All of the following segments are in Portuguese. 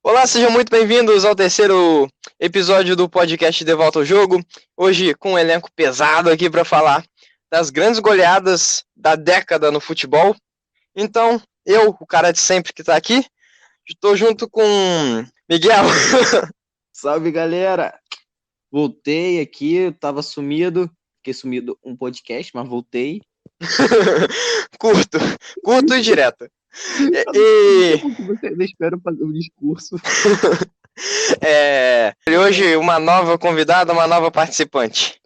Olá, sejam muito bem-vindos ao terceiro episódio do podcast De Volta ao Jogo. Hoje com um elenco pesado aqui para falar das grandes goleadas da década no futebol. Então, eu, o cara de sempre que tá aqui, estou junto com Miguel. Salve, galera! Voltei aqui, eu tava sumido, fiquei sumido um podcast, mas voltei. curto e direto. Eu não sei por que você ainda espera fazer o discurso. E hoje uma nova convidada, uma nova participante.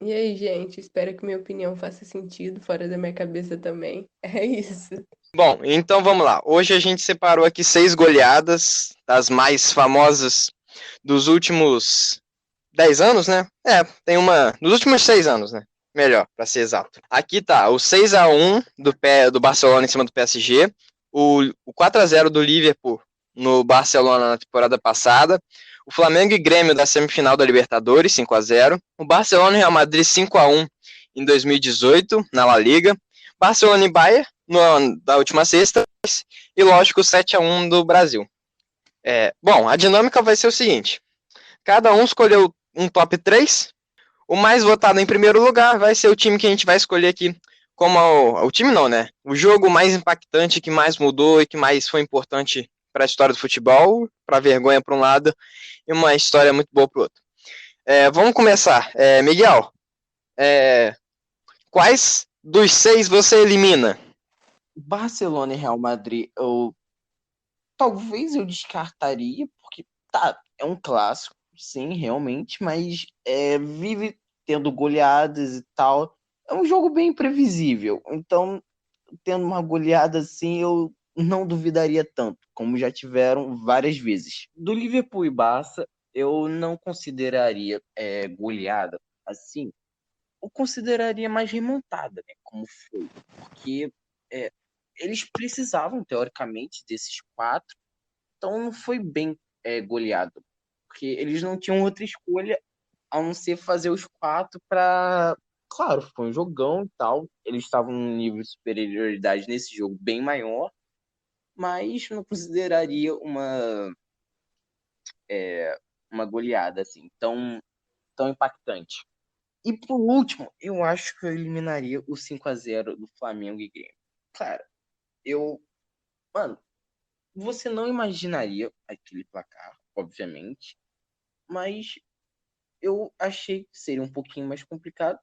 E aí, gente, espero que minha opinião faça sentido fora da minha cabeça também. É isso. Bom, então vamos lá. Hoje a gente separou aqui 6 goleadas, das mais famosas dos últimos 10 anos, né? Tem uma dos últimos 6 anos, né? Melhor, para ser exato. Aqui tá o 6-1 do Barcelona em cima do PSG, o 4-0 do Liverpool no Barcelona na temporada passada, o Flamengo e Grêmio da semifinal da Libertadores, 5-0, o Barcelona e Real Madrid 5-1 em 2018 na La Liga, Barcelona e Bayern da última sexta, e lógico 7-1 do Brasil. Bom, a dinâmica vai ser o seguinte: cada um escolheu um top 3. O mais votado em primeiro lugar vai ser o time que a gente vai escolher aqui como o time não, né? O jogo mais impactante, que mais mudou e que mais foi importante para a história do futebol, para vergonha para um lado e uma história muito boa para o outro. Vamos começar. Miguel, quais dos 6 você elimina? Barcelona e Real Madrid, talvez eu descartaria, porque é um clássico, sim, realmente, mas vive tendo goleadas e tal. É um jogo bem imprevisível, então, tendo uma goleada assim, eu não duvidaria tanto, como já tiveram várias vezes. Do Liverpool e Barça, eu não consideraria goleada assim, eu consideraria mais remontada, né, como foi, porque é, eles precisavam, teoricamente, desses quatro, então não foi bem goleado, porque eles não tinham outra escolha a não ser fazer os quatro para. Claro, foi um jogão e tal, eles estavam num nível de superioridade nesse jogo bem maior, mas não consideraria uma goleada assim tão impactante. E por último, eu acho que eu eliminaria o 5-0 do Flamengo e Grêmio. Cara, eu. Mano, você não imaginaria aquele placar, obviamente, mas eu achei que seria um pouquinho mais complicado.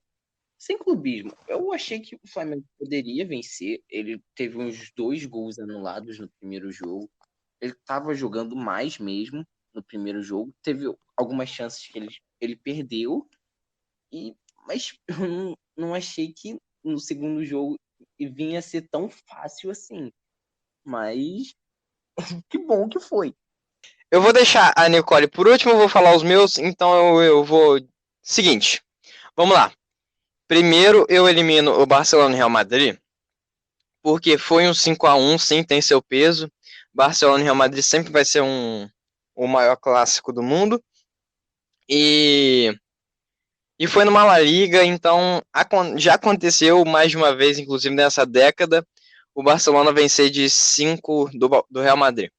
Sem clubismo, eu achei que o Flamengo poderia vencer. Ele teve uns 2 gols anulados no primeiro jogo. Ele estava jogando mais mesmo no primeiro jogo. Teve algumas chances que ele perdeu, mas eu não achei que no segundo jogo vinha a ser tão fácil assim. Mas que bom que foi. Eu vou deixar a Nicole por último, eu vou falar os meus, então eu vou. Seguinte, vamos lá. Primeiro eu elimino o Barcelona e Real Madrid, porque foi um 5-1, sim, tem seu peso. Barcelona e Real Madrid sempre vai ser o maior clássico do mundo. E, e foi numa La Liga, então já aconteceu mais de uma vez, inclusive nessa década, o Barcelona vencer de 5 do Real Madrid.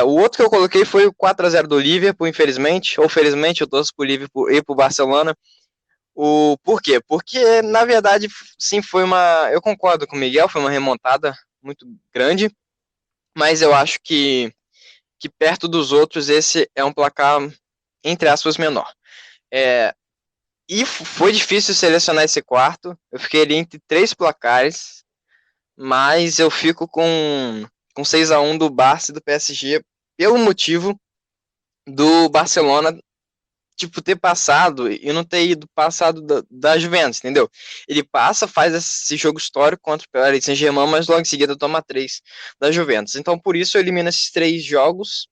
O outro que eu coloquei foi o 4-0 do Liverpool, infelizmente, ou felizmente eu torço pro Liverpool e pro Barcelona. Por quê? Porque, na verdade, sim, foi uma. Eu concordo com o Miguel, foi uma remontada muito grande, mas eu acho que perto dos outros, esse é um placar, entre aspas, menor. É, e foi difícil selecionar esse quarto. Eu fiquei ali entre 3 placares, mas eu fico com 6-1 do Barça e do PSG, pelo motivo do Barcelona tipo, ter passado e não ter ido passado da Juventus, entendeu? Ele passa, faz esse jogo histórico contra o Paris Saint-Germain, mas logo em seguida toma 3 da Juventus. Então, por isso, eu elimino esses 3 jogos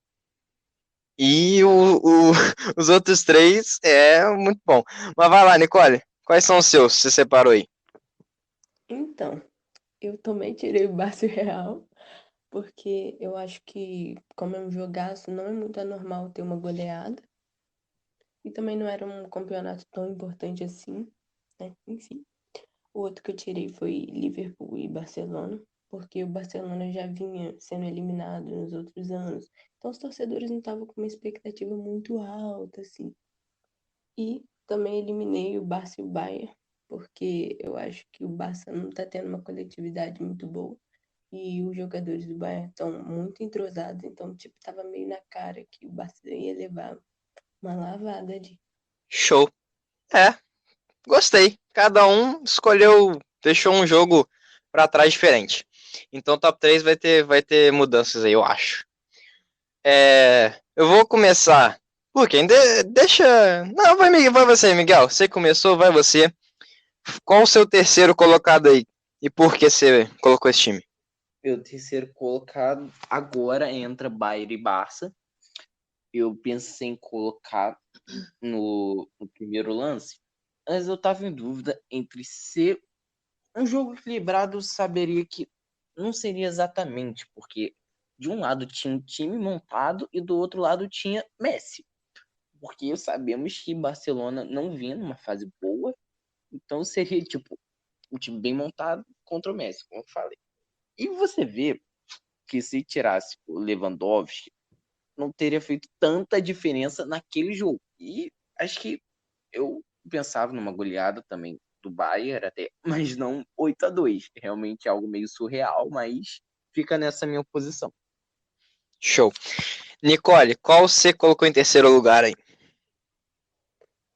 e os outros 3 é muito bom. Mas vai lá, Nicole, quais são os seus? Você separou aí? Então, eu também tirei o Barça e o Real, porque eu acho que, como é um jogaço, não é muito anormal ter uma goleada. E também não era um campeonato tão importante assim, né? Enfim. O outro que eu tirei foi Liverpool e Barcelona, porque o Barcelona já vinha sendo eliminado nos outros anos. Então os torcedores não estavam com uma expectativa muito alta, assim. E também eliminei o Barça e o Bayern, porque eu acho que o Barça não está tendo uma coletividade muito boa. E os jogadores do Bayern estão muito entrosados, então, tipo, tava meio na cara que o Barça ia levar uma lavada ali. Show. É, gostei. Cada um escolheu, deixou um jogo pra trás diferente. Então top 3 vai ter mudanças aí, eu acho. Eu vou começar. Por quem? Deixa. Não, vai você, Miguel. Você começou, vai você. Qual o seu terceiro colocado aí? E por que você colocou esse time? Meu terceiro colocado agora entra Bayern e Barça. Eu pensei em colocar no primeiro lance, mas eu tava em dúvida entre ser um jogo equilibrado, eu saberia que não seria exatamente, porque de um lado tinha um time montado e do outro lado tinha Messi. Porque sabemos que Barcelona não vinha numa fase boa, então seria tipo um time bem montado contra o Messi, como eu falei. E você vê que se tirasse o Lewandowski, não teria feito tanta diferença naquele jogo. E acho que eu pensava numa goleada também do Bayern até, mas não 8-2. Realmente é algo meio surreal, mas fica nessa minha posição. Show. Nicole, qual você colocou em terceiro lugar aí?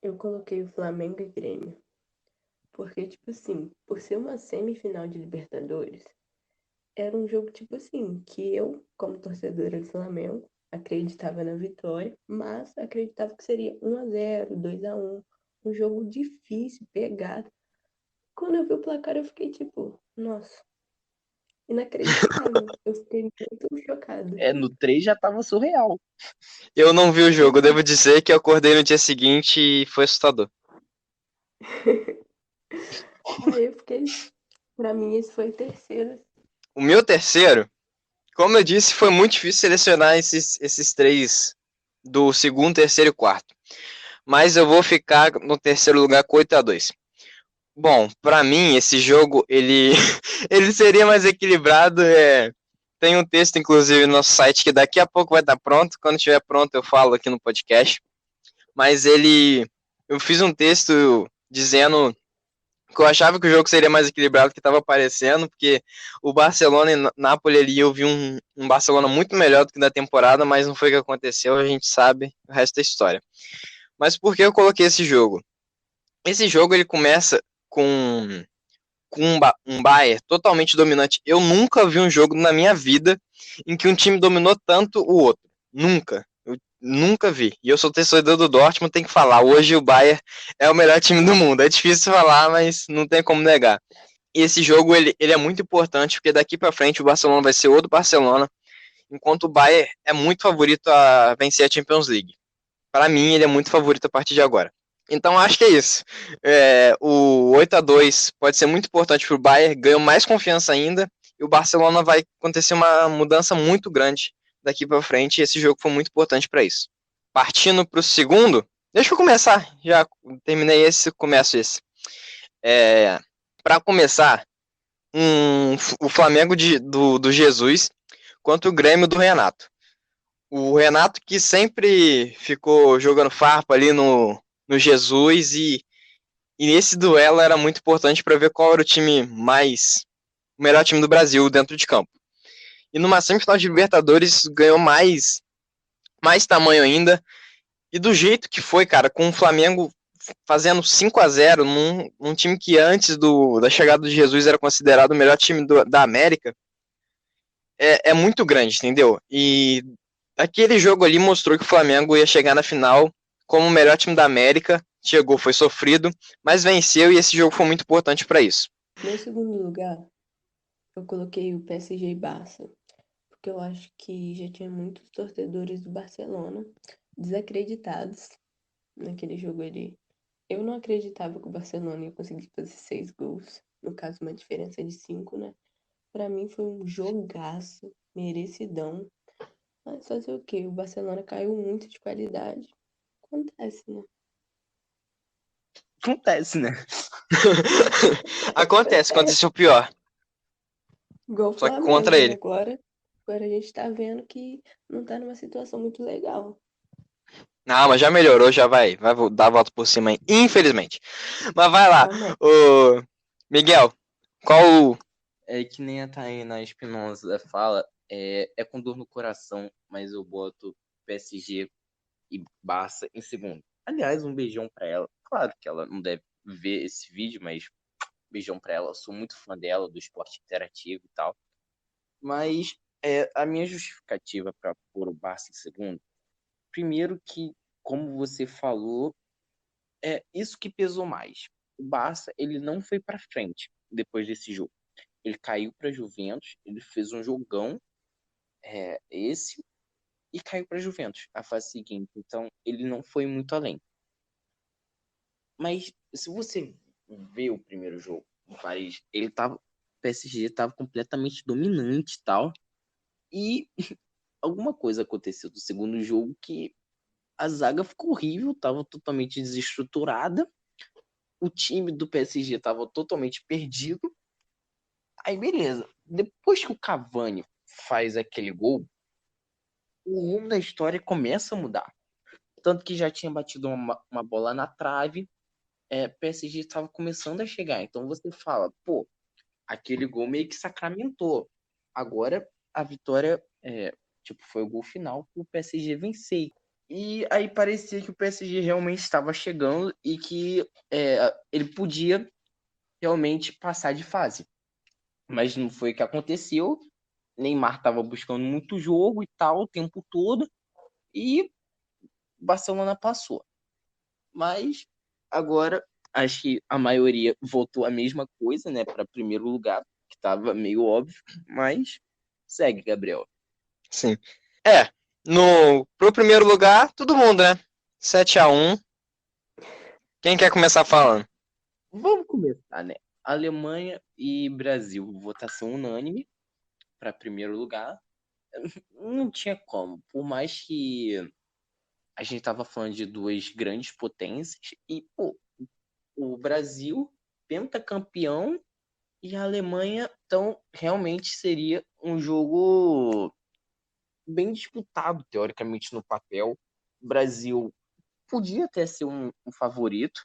Eu coloquei o Flamengo e Grêmio. Porque, tipo assim, por ser uma semifinal de Libertadores, era um jogo, tipo assim, que eu, como torcedora do Flamengo, acreditava na vitória, mas acreditava que seria 1-0, 2-1, um jogo difícil, pegado. Quando eu vi o placar, eu fiquei tipo, nossa, inacreditável. Eu fiquei muito chocada. No 3 já tava surreal. Eu não vi o jogo, devo dizer que eu acordei no dia seguinte e foi assustador. Aí eu fiquei, pra mim, esse foi o terceiro. O meu terceiro, como eu disse, foi muito difícil selecionar esses três do segundo, terceiro e quarto. Mas eu vou ficar no terceiro lugar com 8-2. Bom, pra mim, esse jogo, ele, ele seria mais equilibrado. Tem um texto, inclusive, no nosso site que daqui a pouco vai estar pronto. Quando estiver pronto, eu falo aqui no podcast. Mas eu fiz um texto dizendo que eu achava que o jogo seria mais equilibrado que estava aparecendo, porque o Barcelona e Napoli ali, eu vi um Barcelona muito melhor do que da temporada, mas não foi o que aconteceu, a gente sabe o resto da história. Mas por que eu coloquei esse jogo? Esse jogo ele começa com um Bayern totalmente dominante. Eu nunca vi um jogo na minha vida em que um time dominou tanto o outro. Nunca. Eu nunca vi. E eu sou torcedor do Dortmund, tem que falar. Hoje o Bayern é o melhor time do mundo. É difícil falar, mas não tem como negar. E esse jogo ele é muito importante, porque daqui para frente o Barcelona vai ser outro Barcelona, enquanto o Bayern é muito favorito a vencer a Champions League. Para mim, ele é muito favorito a partir de agora. Então acho que é isso. O 8-2 pode ser muito importante para o Bayern, ganhou mais confiança ainda, e o Barcelona vai acontecer uma mudança muito grande daqui para frente, e esse jogo foi muito importante para isso. Partindo para o segundo, deixa eu começar, já terminei esse, começo esse. Para começar, o Flamengo do Jesus contra o Grêmio do Renato. O Renato que sempre ficou jogando farpa ali no Jesus e nesse duelo era muito importante para ver qual era o melhor time do Brasil dentro de campo. E numa semifinal de Libertadores ganhou mais tamanho ainda. E do jeito que foi, cara, com o Flamengo fazendo 5-0 num time que antes da chegada de Jesus era considerado o melhor time da América, é muito grande, entendeu? E aquele jogo ali mostrou que o Flamengo ia chegar na final como o melhor time da América. Chegou, foi sofrido, mas venceu e esse jogo foi muito importante para isso. Meu segundo lugar, eu coloquei o PSG e Barça, porque eu acho que já tinha muitos torcedores do Barcelona desacreditados naquele jogo ali. Eu não acreditava que o Barcelona ia conseguir fazer 6 gols, no caso uma diferença de 5, né? Pra mim foi um jogaço, merecidão. Mas fazer o quê? O Barcelona caiu muito de qualidade. Acontece, né? Acontece, né? Acontece o pior. Igual o Só que Flamengo, contra né? ele. Agora a gente tá vendo que não tá numa situação muito legal. Agora a gente tá vendo que não tá numa situação muito legal. Não, mas já melhorou, já vai dar a volta por cima aí, infelizmente. Mas vai lá, Amém. ô Miguel, qual o... É que nem a Tainá Espinosa fala, é com dor no coração, mas eu boto PSG e Barça em segundo. Aliás, um beijão pra ela. Claro que ela não deve ver esse vídeo, mas beijão pra ela. Eu sou muito fã dela, do esporte interativo e tal. Mas a minha justificativa para pôr o Barça em segundo, primeiro que, como você falou, é isso que pesou mais. O Barça, ele não foi para frente depois desse jogo. Ele caiu para Juventus, ele fez um jogão, esse, e caiu para Juventus a fase seguinte. Então, ele não foi muito além. Mas se você vê o primeiro jogo em Paris, o PSG estava completamente dominante e tal. E alguma coisa aconteceu do segundo jogo que a zaga ficou horrível, estava totalmente desestruturada. O time do PSG estava totalmente perdido. Aí, beleza. Depois que o Cavani faz aquele gol, o rumo da história começa a mudar. Tanto que já tinha batido uma bola na trave, PSG estava começando a chegar. Então você fala, pô, aquele gol meio que sacramentou. Agora a vitória foi o gol final para o PSG vencer. E aí parecia que o PSG realmente estava chegando e que ele podia realmente passar de fase. Mas não foi o que aconteceu. Neymar estava buscando muito jogo e tal o tempo todo. E o Barcelona passou. Mas agora acho que a maioria votou a mesma coisa, né, para primeiro lugar, que estava meio óbvio. Mas segue, Gabriel. Sim. Pro primeiro lugar, todo mundo, né? 7-1. Quem quer começar falando? Vamos começar, né? Alemanha e Brasil, votação unânime para primeiro lugar. Não tinha como. Por mais que a gente tava falando de duas grandes potências e, pô, o Brasil, pentacampeão, e a Alemanha, então, realmente seria um jogo bem disputado, teoricamente, no papel. O Brasil podia até ser um favorito.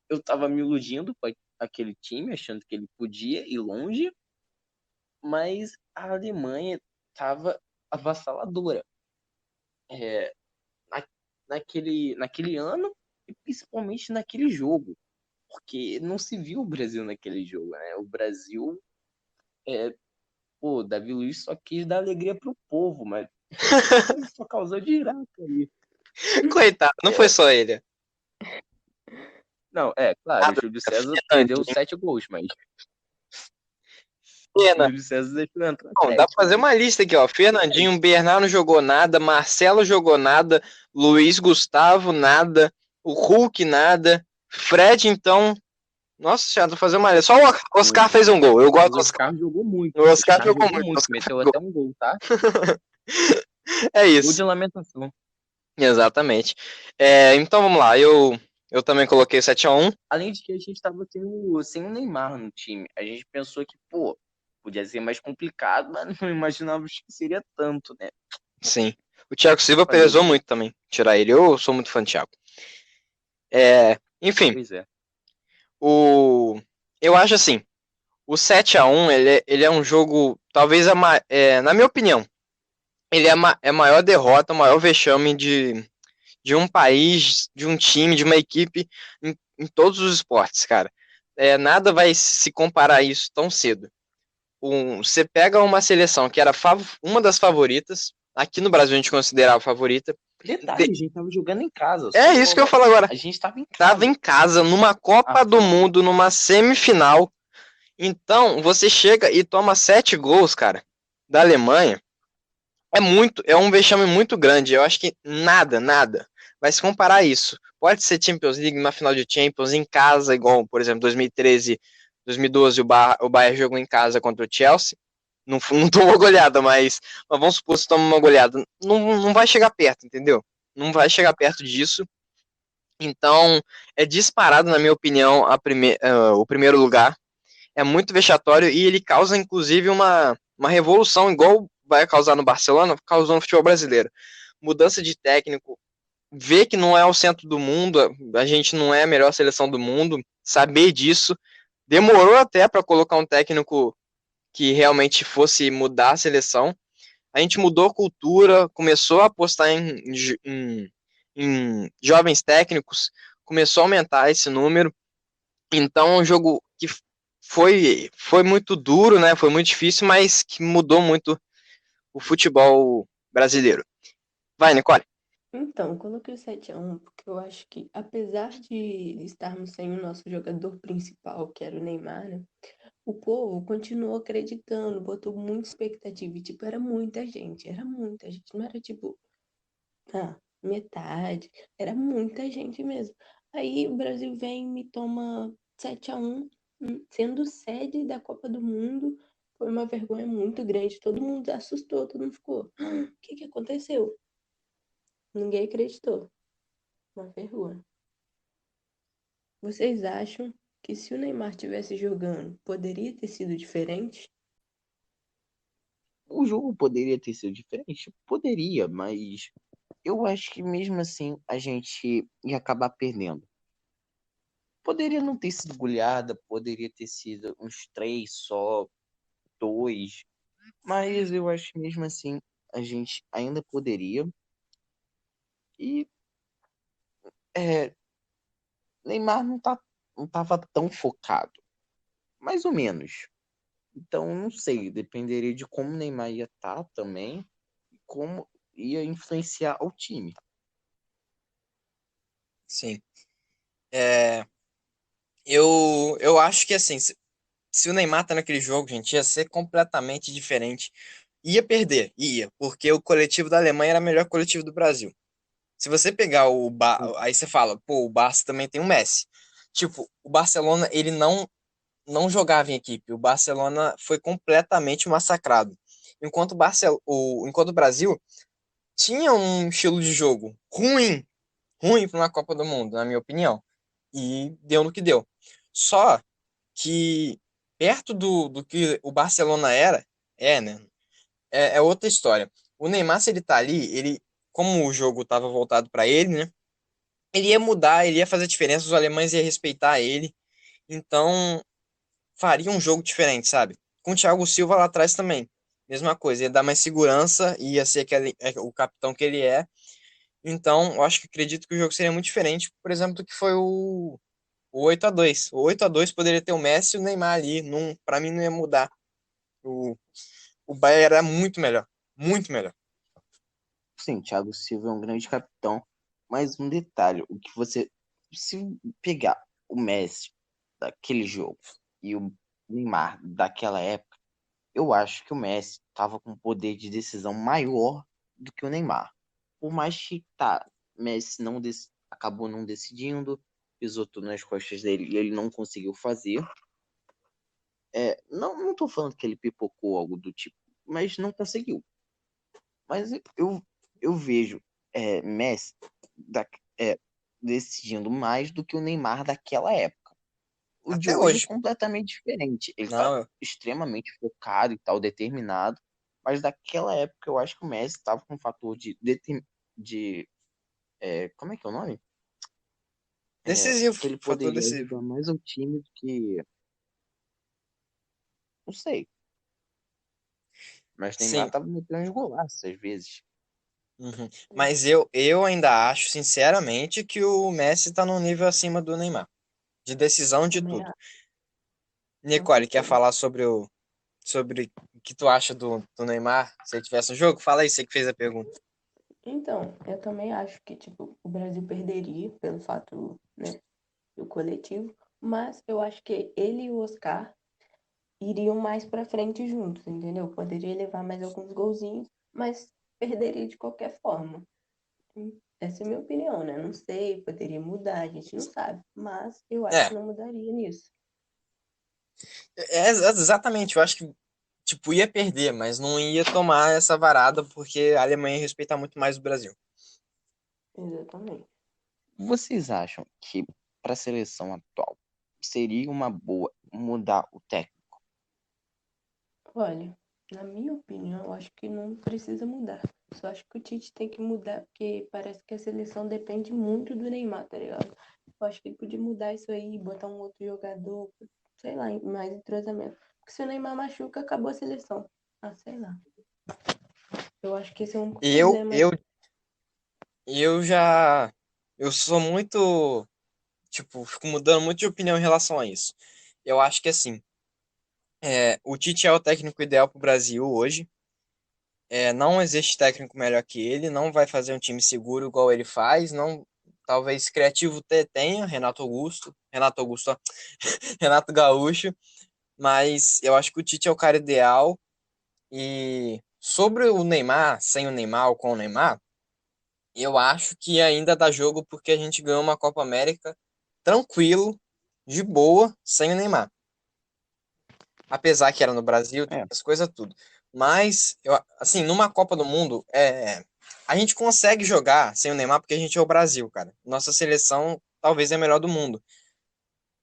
Eu tava me iludindo com aquele time, achando que ele podia ir longe, mas a Alemanha tava avassaladora. É, naquele ano e principalmente naquele jogo, porque não se viu o Brasil naquele jogo, né? O Brasil, Davi Luiz só quis dar alegria pro povo, mas só causou desgraça ali. Coitado, não foi só ele. Não, claro, o Júlio César deu Fernandinho, 7 gols, mas o Pena. Júlio César deixou entrar Não, dá 7. pra fazer uma lista aqui, ó. Fernandinho, Bernardo não jogou nada, Marcelo jogou nada, Luiz Gustavo nada, o Hulk nada, Fred então. Nossa senhora, tô fazendo uma lista. Só o Oscar fez um gol. Eu gosto O do Oscar. Oscar jogou muito. O O Oscar Oscar jogou jogou muito. O muito, Oscar meteu jogou. até um gol, tá? É Gol isso. de lamentação. Exatamente. Então vamos lá. Eu também coloquei 7-1. Além de que a gente tava sem o Neymar no time. A gente pensou que, pô, podia ser mais complicado, mas não imaginávamos que seria tanto, né? Sim. O Thiago Silva Fazer o pesou quê? muito também. Tirar ele. Eu sou muito fã do Thiago. Enfim, Pois é. eu acho assim. O 7-1 ele é um jogo, talvez, na minha opinião, ele é a maior derrota, o maior vexame de um país, de um time, de uma equipe em todos os esportes, cara. Nada vai se comparar a isso tão cedo. Você pega uma seleção que era uma das favoritas, aqui no Brasil a gente considerava favorita. Detalhe, a gente tava jogando em casa. É isso que eu falo agora. A gente tava em Tava casa. em casa, numa Copa do Final. Mundo, numa semifinal. Então, você chega e toma 7 gols, cara, da Alemanha. É um vexame muito grande. Eu acho que nada vai se comparar a isso. Pode ser Champions League, uma final de Champions em casa, igual, por exemplo, 2013, 2012, o Bayern jogou em casa contra o Chelsea. Não, não tomou goleada, mas vamos supor que toma uma goleada. Não vai chegar perto, entendeu? Não vai chegar perto disso. Então, é disparado, na minha opinião, o primeiro lugar. É muito vexatório e ele causa, inclusive, uma revolução igual vai causar no Barcelona, causou no futebol brasileiro. Mudança de técnico, ver que não é o centro do mundo, a gente não é a melhor seleção do mundo, saber disso. Demorou até para colocar um técnico que realmente fosse mudar a seleção. A gente mudou a cultura, começou a apostar em jovens técnicos, começou a aumentar esse número. Então, é um jogo que foi muito duro, né? Foi muito difícil, mas que mudou muito o futebol brasileiro. Vai, Nicole. Então, eu coloquei o 7-1 porque eu acho que, apesar de estarmos sem o nosso jogador principal, que era o Neymar, né, o povo continuou acreditando, botou muita expectativa. E, tipo, era muita gente. Não era tipo, metade. Era muita gente mesmo. Aí o Brasil vem e me toma 7-1, sendo sede da Copa do Mundo. Foi uma vergonha muito grande. Todo mundo assustou, todo mundo ficou. O que que aconteceu? Ninguém acreditou. Uma vergonha. Vocês acham que se o Neymar tivesse jogando, poderia ter sido diferente? O jogo poderia ter sido diferente? Poderia, mas eu acho que mesmo assim a gente ia acabar perdendo. Poderia não ter sido goleada, poderia ter sido uns três só, dois, mas eu acho que mesmo assim a gente ainda poderia. E é, Neymar não tava tão focado, mais ou menos. Então, não sei, dependeria de como o Neymar ia estar também, e como ia influenciar o time. Sim. É, eu acho que assim, se o Neymar tá naquele jogo, gente, ia ser completamente diferente. Ia perder, ia, porque o coletivo da Alemanha era o melhor coletivo do Brasil. Se você pegar aí você fala, pô, o Barça também tem o Messi. Tipo, o Barcelona, ele não jogava em equipe. O Barcelona foi completamente massacrado. Enquanto o Brasil tinha um estilo de jogo ruim para uma Copa do Mundo, na minha opinião. E deu no que deu. Só que perto do que o Barcelona né? É outra história. O Neymar, se ele tá ali, como o jogo tava voltado para ele, né? Ele ia mudar, ele ia fazer diferença, os alemães iam respeitar ele. Então, faria um jogo diferente, sabe? Com o Thiago Silva lá atrás também. Mesma coisa, ia dar mais segurança, ia ser o capitão que ele é. Então, eu acho que acredito que o jogo seria muito diferente, por exemplo, do que foi o 8-2. O 8-2 poderia ter o Messi e o Neymar ali. Não, para mim não ia mudar. O, o Bayern era muito melhor. Muito melhor. Sim, Thiago Silva é um grande capitão, mas um detalhe, o que você se pegar o Messi daquele jogo e o Neymar daquela época, eu acho que o Messi estava com um poder de decisão maior do que o Neymar. Por mais que Messi acabou não decidindo, pisou tudo nas costas dele e ele não conseguiu fazer. Não tô falando que ele pipocou algo do tipo, mas não conseguiu. Mas eu vejo Messi da- é, decidindo mais do que o Neymar daquela época. O de Até hoje é hoje. completamente diferente. Ele tá Não, extremamente focado e tal, determinado. Mas daquela época eu acho que o Messi estava com um fator de como é que é o nome? decisivo. Que ele Fator poderia decisivo. ajudar mais o time do que. Não sei. Mas Neymar Sim. tava metendo uns golaços às vezes. Uhum. Mas eu ainda acho, sinceramente, que o Messi tá num nível acima do Neymar. De decisão de Também, tudo. com Nicole, quer certeza. falar sobre o que tu acha do Neymar se ele tivesse no jogo? Fala aí, você que fez a pergunta. Então, eu também acho que, tipo, o Brasil perderia pelo fato, né, do coletivo, mas eu acho que ele e o Oscar iriam mais pra frente juntos, entendeu? Poderia levar mais alguns golzinhos, mas perderia de qualquer forma. Essa é a minha opinião, né? Não sei, poderia mudar, a gente não sabe, mas eu acho que É, não mudaria nisso. exatamente. Eu acho que, tipo, ia perder, mas não ia tomar essa varada porque a Alemanha ia respeitar muito mais o Brasil. Exatamente. Vocês acham que para a seleção atual seria uma boa mudar o técnico? Olha, Na minha opinião, eu acho que não precisa mudar. Só acho que o Tite tem que mudar, porque parece que a seleção depende muito do Neymar, tá ligado? Eu acho que ele podia mudar isso aí, botar um outro jogador, sei lá, mais entrosamento. Porque se o Neymar machuca, acabou a seleção. Ah, sei lá. Eu acho que esse é o único Eu, problema aí. eu, eu já. Eu sou muito. Tipo, fico mudando muito de opinião em relação a isso. Eu acho que assim. O Tite é o técnico ideal pro Brasil hoje. Não existe técnico melhor que ele. Não vai fazer um time seguro igual ele faz. Não, talvez criativo tenha, Renato Augusto. Renato Augusto, ó, Renato Gaúcho. Mas eu acho que o Tite é o cara ideal. E sobre o Neymar, sem o Neymar ou com o Neymar, eu acho que ainda dá jogo porque a gente ganhou uma Copa América tranquilo, de boa, sem o Neymar. Apesar que era no Brasil, É, as coisas tudo. Mas, assim, numa Copa do Mundo, a gente consegue jogar sem o Neymar porque a gente é o Brasil, cara. Nossa seleção talvez é a melhor do mundo.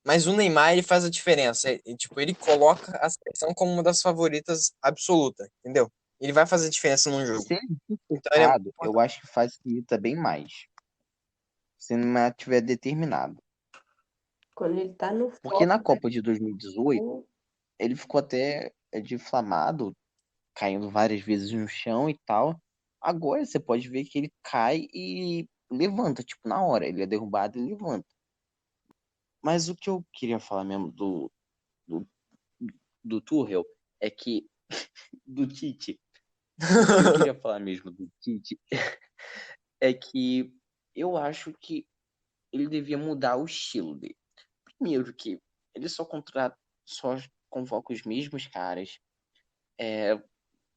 Mas o Neymar, ele faz a diferença. Tipo, ele coloca a seleção como uma das favoritas absoluta, entendeu? Ele vai fazer diferença num jogo. se ele for Então, ele é muito focado, eu importante. acho que facilita bem mais. Se não estiver determinado. Quando ele tá no Porque na foco, Copa de 2018, ele ficou até difamado, caindo várias vezes no chão e tal. Agora você pode ver que ele cai e levanta, tipo, na hora. Ele é derrubado e levanta. Mas o que eu queria falar mesmo do, do Tuchel é que. Do Tite. O que eu queria falar mesmo do Tite é que eu acho que ele devia mudar o estilo dele. Primeiro que ele só convoca os mesmos caras.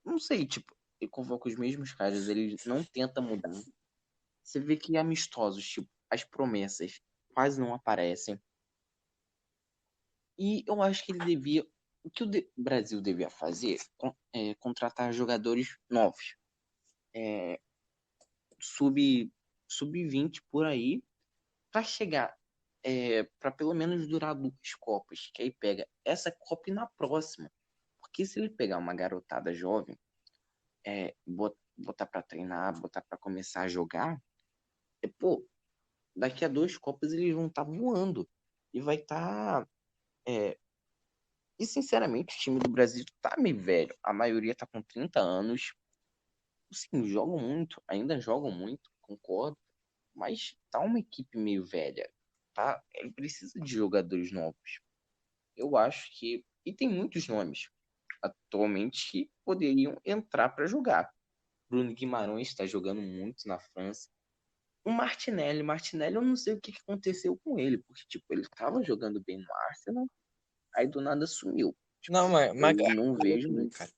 Não sei, tipo, ele convoca os mesmos caras, ele não tenta mudar. Você vê que amistosos, tipo, as promessas quase não aparecem. E eu acho que ele devia. O que o Brasil devia fazer é contratar jogadores novos. É, sub, sub-20 por aí, para chegar. Para pelo menos durar duas Copas. Que aí pega essa Copa e na próxima. Porque se ele pegar uma garotada jovem, botar para treinar, botar para começar a jogar, pô, daqui a duas Copas eles vão estar voando. E vai estar. E, sinceramente, o time do Brasil tá meio velho. A maioria tá com 30 anos. Sim, jogam muito, ainda jogam muito, concordo. Mas tá uma equipe meio velha. Tá? Ele precisa de jogadores novos. Eu acho que. E tem muitos nomes atualmente que poderiam entrar para jogar. Bruno Guimarães está jogando muito na França. O Martinelli, eu não sei o que aconteceu com ele, porque tipo, ele estava jogando bem no Arsenal, aí do nada sumiu. Não, Tipo, eu cara, não vejo o cara,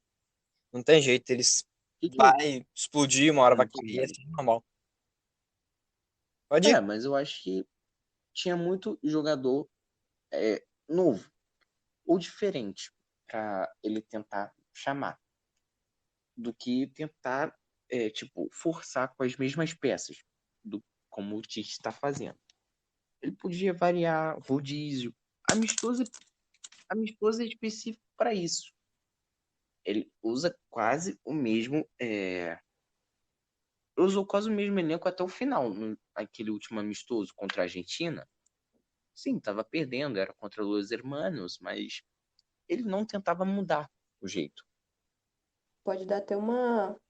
não tem jeito. Eles que houve vai explodir, uma hora com o vai cair, Martinelli. assim, normal. Pode ir. Mas eu acho que tinha muito jogador novo ou diferente para ele tentar chamar, do que tentar, tipo, forçar com as mesmas peças, do como o Tite está fazendo. Ele podia variar rodízio. Amistoso, amistoso é específico para isso. Ele usa quase o mesmo. Usou quase o mesmo elenco até o final. Aquele último amistoso contra a Argentina. Sim, estava perdendo, era contra Los Hermanos, mas ele não tentava mudar o jeito. pode dar até uma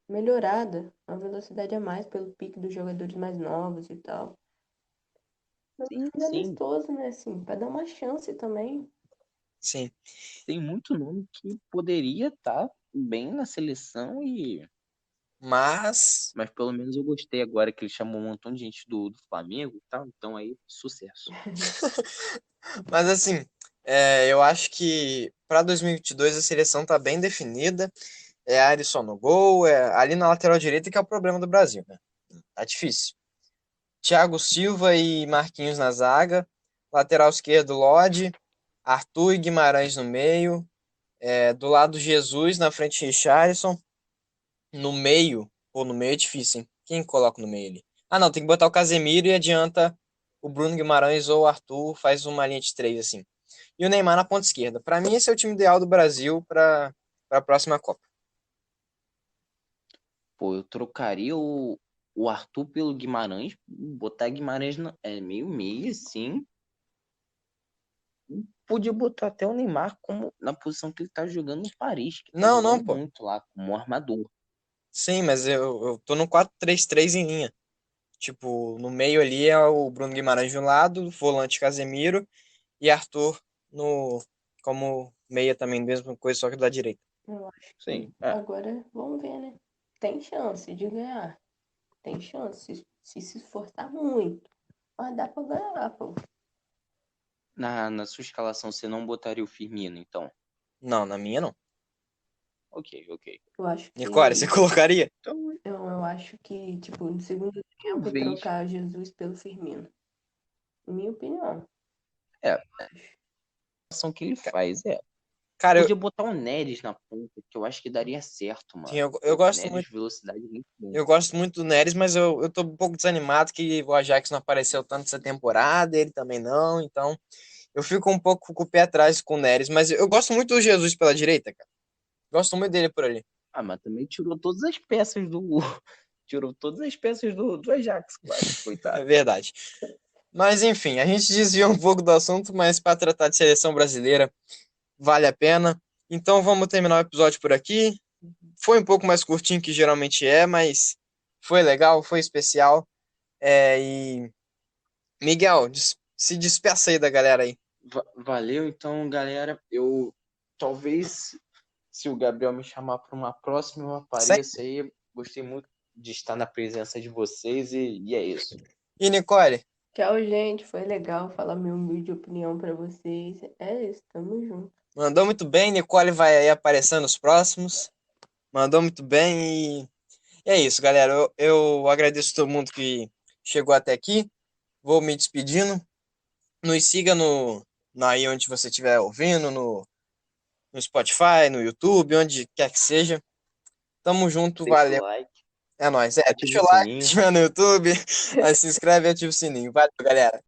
melhorada, uma velocidade a mais pelo pique dos jogadores mais novos e tal. Mas Sim, é sim. amistoso, né? Assim, pra dar uma chance também. Sim. Tem muito nome que poderia estar bem na seleção Mas, mas pelo menos eu gostei agora que ele chamou um montão de gente do Flamengo e tal, então aí, sucesso. mas assim, eu acho que para 2022 a seleção tá bem definida. É Alisson no gol, ali na lateral direita que é o problema do Brasil, né? Tá difícil. Thiago Silva e Marquinhos na zaga. Lateral esquerdo, Lodi. Arthur e Guimarães no meio. Do lado, Jesus. Na frente, Richarlison. No meio. Pô, no meio é difícil, hein? Quem coloca no meio ali? Ah, não. Tem que botar o Casemiro e adianta o Bruno Guimarães ou o Arthur. Faz uma linha de três, assim. E o Neymar na ponta esquerda. Pra mim, esse é o time ideal do Brasil pra para a próxima Copa. Pô, eu trocaria o Arthur pelo Guimarães, botar Guimarães é meio, assim. Podia botar até o Neymar como na posição que ele tá jogando no Paris, que tá Não, não, jogando pô. muito lá, como armador. Sim, mas eu tô no 4-3-3 em linha. Tipo, no meio ali é o Bruno Guimarães de um lado, volante Casemiro e Arthur no como meia também, mesma coisa, só que da direita. Eu acho Sim, que agora vamos ver, né? Tem chance de ganhar. Tem chance se esforçar muito. Mas dá pra ganhar, pô. Na sua escalação você não botaria o Firmino, então. Não, na minha não. Ok. Eu acho Nicole, você que. colocaria? Então, Eu acho que, tipo, no segundo tempo, talvez. trocar Jesus pelo Firmino. Minha opinião. É, a ação que ele faz é. Cara, Podia botar o Neres na ponta, que eu acho que daria certo, sim, mano. eu gosto Neres, muito. velocidade muito bom. Eu gosto muito do Neres, mas eu tô um pouco desanimado que o Ajax não apareceu tanto essa temporada, ele também não, então eu fico um pouco com o pé atrás com o Neres, mas eu gosto muito do Jesus pela direita, cara. Gosto muito dele por ali. Ah, mas também tirou todas as peças do. Tirou todas as peças do Ajax, quase, É coitado. verdade. Mas enfim, a gente desviou um pouco do assunto, mas para tratar de seleção brasileira vale a pena. Então vamos terminar o episódio por aqui. Foi um pouco mais curtinho que geralmente é, mas foi legal, foi especial. E Miguel, se despeça aí da galera aí. Valeu, então, galera. Eu talvez, se o Gabriel me chamar para uma próxima, eu Sempre. apareça aí. Gostei muito de estar na presença de vocês e é isso. E Nicole, Tchau, gente. Foi legal falar minha humilde opinião pra vocês. É isso, tamo junto. mandou muito bem. Nicole vai aí aparecer nos próximos. Mandou muito bem. E é isso, galera. Eu agradeço todo mundo que chegou até aqui. Vou me despedindo. Nos siga aí onde você estiver ouvindo, no Spotify, no YouTube, onde quer que seja. Tamo junto, Deixa o valeu. like, É nóis. ativa Deixa o o like se sininho. estiver no YouTube, aí se inscreve e ativa o sininho. Valeu, galera.